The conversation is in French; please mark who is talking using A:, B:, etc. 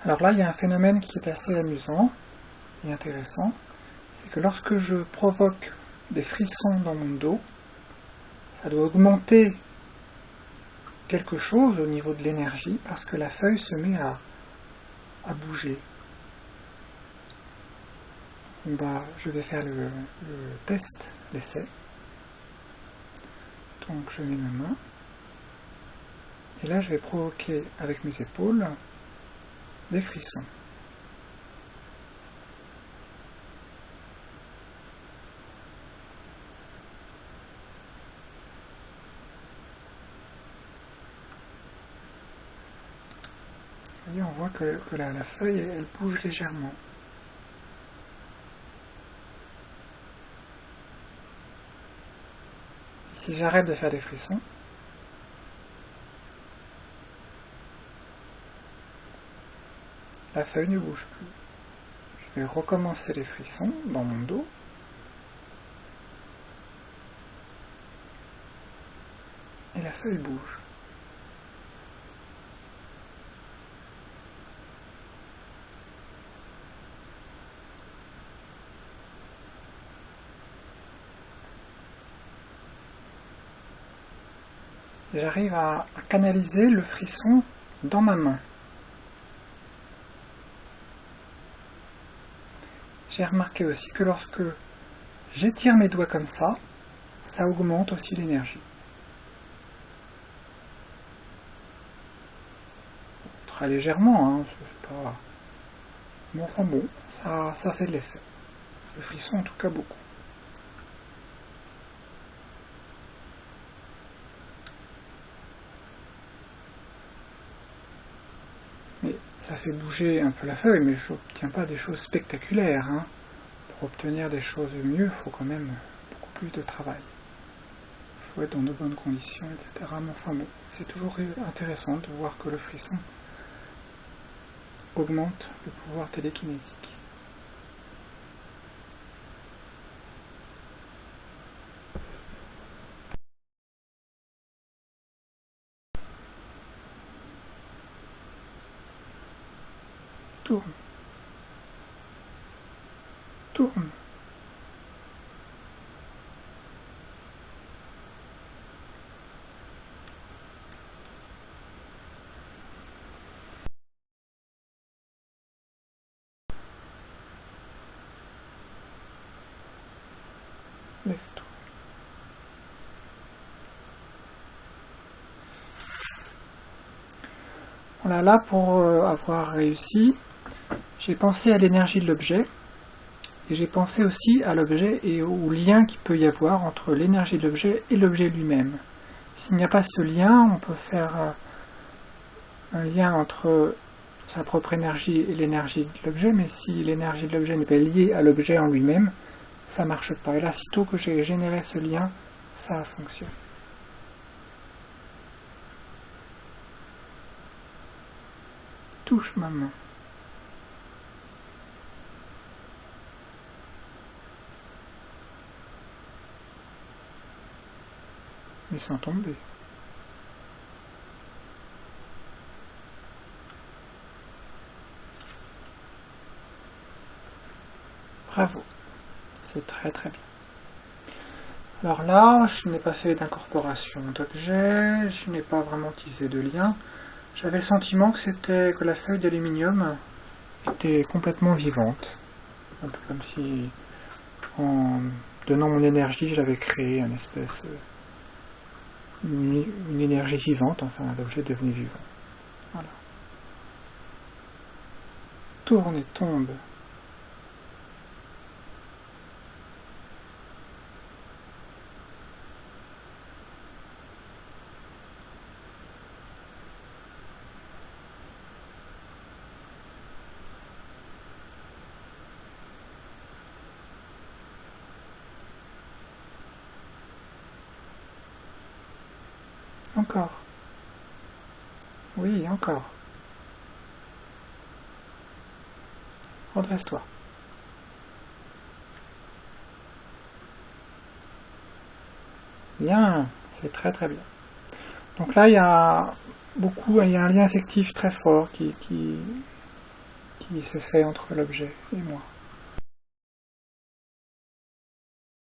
A: Alors là, il y a un phénomène qui est assez amusant et intéressant, c'est que lorsque je provoque des frissons dans mon dos, ça doit augmenter quelque chose au niveau de l'énergie parce que la feuille se met à bouger. Je vais faire le test, l'essai. Donc je mets ma main. Et là je vais provoquer avec mes épaules des frissons. Vous voyez, on voit que la feuille elle bouge légèrement. Si j'arrête de faire des frissons, la feuille ne bouge plus. Je vais recommencer les frissons dans mon dos. Et la feuille bouge. Et j'arrive à canaliser le frisson dans ma main. J'ai remarqué aussi que lorsque j'étire mes doigts comme ça augmente aussi l'énergie. Très légèrement, hein, c'est pas... Mais enfin bon, ça fait de l'effet. Le frisson en tout cas beaucoup. Mais ça fait bouger un peu la feuille, mais je n'obtiens pas des choses spectaculaires. Hein. Pour obtenir des choses mieux, il faut quand même beaucoup plus de travail. Il faut être dans de bonnes conditions, etc. Mais enfin bon, c'est toujours intéressant de voir que le frisson augmente le pouvoir télékinésique. Tourne. Tourne. Lève-toi. Voilà, là pour avoir réussi, j'ai pensé à l'énergie de l'objet, et j'ai pensé aussi à l'objet et au lien qu'il peut y avoir entre l'énergie de l'objet et l'objet lui-même. S'il n'y a pas ce lien, on peut faire un lien entre sa propre énergie et l'énergie de l'objet, mais si l'énergie de l'objet n'est pas liée à l'objet en lui-même, ça ne marche pas. Et là, sitôt que j'ai généré ce lien, ça fonctionne. Touche ma main. Mais sans tomber. Bravo. C'est très très bien. Alors là, je n'ai pas fait d'incorporation d'objet, je n'ai pas vraiment tissé de lien. J'avais le sentiment que la feuille d'aluminium était complètement vivante. Un peu comme si, en donnant mon énergie, j'avais créé une énergie vivante, enfin l'objet est devenu vivant. Voilà. Tourne et tombe. Encore. Oui, encore. Redresse-toi. Bien, c'est très très bien. Donc là, il y a un lien affectif très fort qui qui se fait entre l'objet et moi.